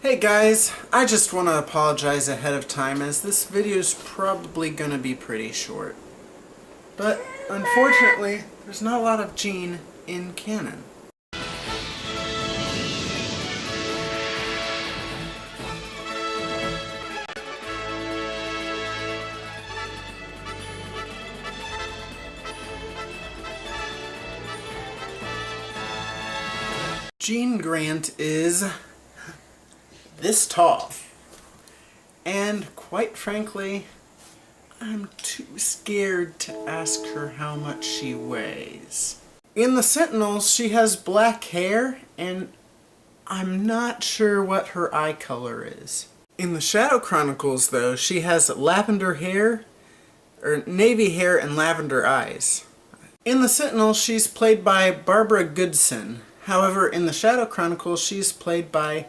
Hey guys, I just want to apologize ahead of time as this video is probably going to be pretty short. But unfortunately, there's not a lot of Jean in canon. Jean Grant is this tall. And quite frankly, I'm too scared to ask her how much she weighs. In the Sentinels, she has black hair, and I'm not sure what her eye color is. In the Shadow Chronicles, though, she has lavender hair, or navy hair and lavender eyes. In the Sentinels, she's played by Barbara Goodson. However, in the Shadow Chronicles, she's played by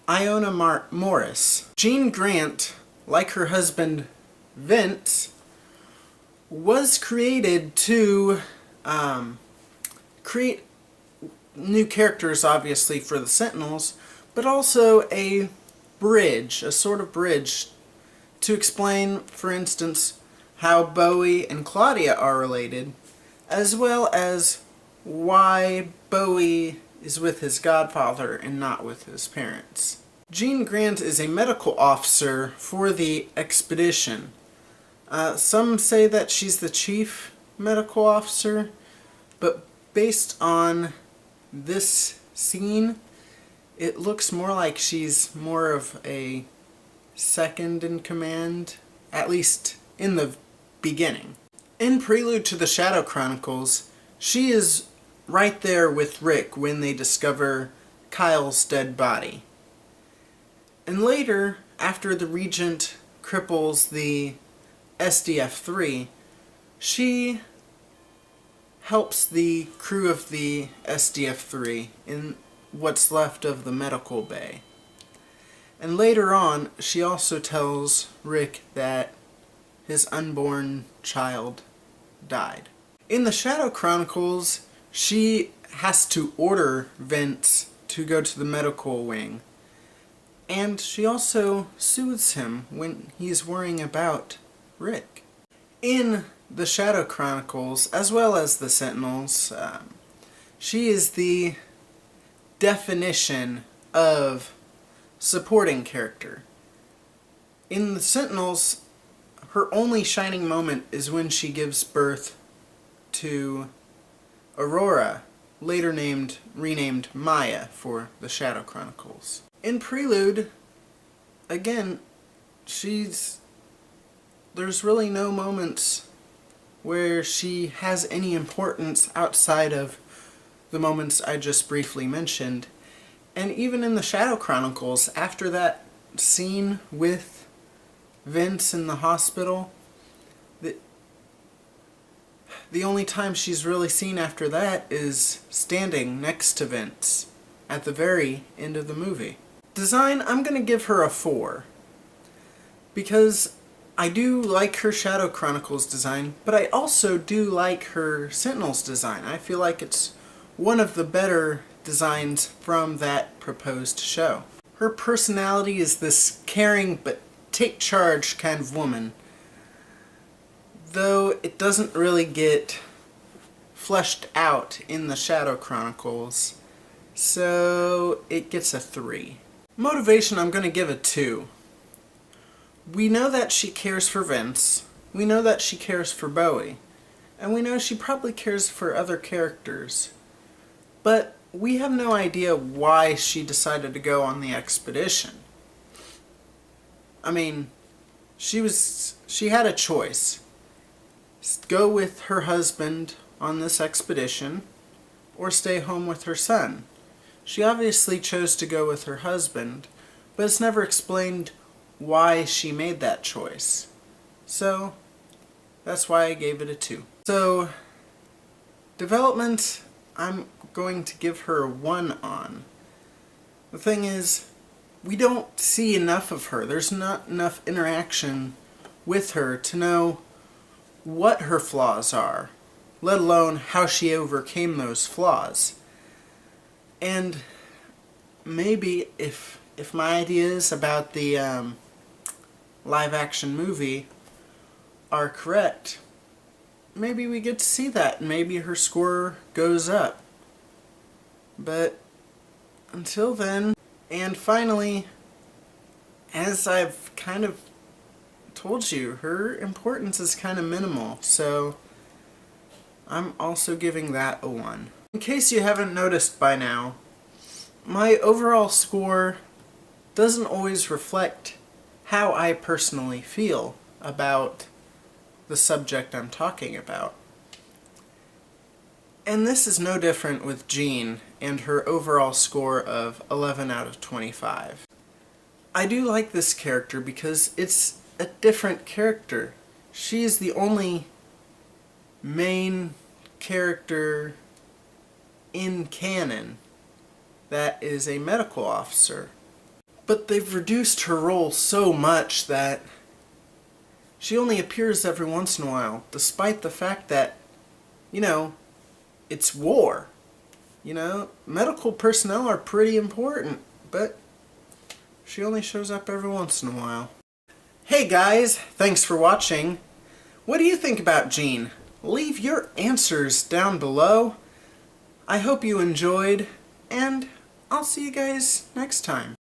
Iona Morris. Jean Grant, like her husband Vince, was created to create new characters, obviously, for the Sentinels, but also a bridge, a sort of bridge, to explain, for instance, how Bowie and Claudia are related, as well as why Bowie is with his godfather and not with his parents. Jean Grant is a medical officer for the expedition. Some say that she's the chief medical officer, but based on this scene, it looks more like she's more of a second in command, at least in the beginning. In Prelude to the Shadow Chronicles, she is right there with Rick when they discover Kyle's dead body. And later, after the Regent cripples the SDF-3, she helps the crew of the SDF-3 in what's left of the medical bay. And later on, she also tells Rick that his unborn child died. In the Shadow Chronicles, she has to order Vince to go to the medical wing. And she also soothes him when he's worrying about Rick. In the Shadow Chronicles, as well as the Sentinels, she is the definition of supporting character. In the Sentinels, her only shining moment is when she gives birth to Aurora, later renamed Maya for the Shadow Chronicles. In Prelude, again, there's really no moments where she has any importance outside of the moments I just briefly mentioned. And even in the Shadow Chronicles, after that scene with Vince in the hospital, the only time she's really seen after that is standing next to Vince at the very end of the movie. Design, I'm going to give her a 4. Because I do like her Shadow Chronicles design, but I also do like her Sentinels design. I feel like it's one of the better designs from that proposed show. Her personality is this caring but take charge kind of woman, though it doesn't really get fleshed out in the Shadow Chronicles, so it gets a 3. Motivation, I'm going to give a 2. We know that she cares for Vince, we know that she cares for Bowie, and we know she probably cares for other characters, but we have no idea why she decided to go on the expedition. I mean, she had a choice. Go with her husband on this expedition, or stay home with her son. She obviously chose to go with her husband, but it's never explained why she made that choice. So, that's why I gave it a 2. So, development, I'm going to give her a 1 on. The thing is, we don't see enough of her. There's not enough interaction with her to know what her flaws are, let alone how she overcame those flaws. And maybe if if my ideas about the live-action movie are correct, maybe we get to see that, and maybe her score goes up. But until then, and finally, as I've kind of told you, her importance is kind of minimal, so I'm also giving that a 1. In case you haven't noticed by now, my overall score doesn't always reflect how I personally feel about the subject I'm talking about. And this is no different with Jean and her overall score of 11 out of 25. I do like this character because it's a different character. She is the only main character in canon that is a medical officer. But they've reduced her role so much that she only appears every once in a while, despite the fact that, it's war. Medical personnel are pretty important, but she only shows up every once in a while. Hey guys, thanks for watching. What do you think about Jean? Leave your answers down below. I hope you enjoyed, and I'll see you guys next time.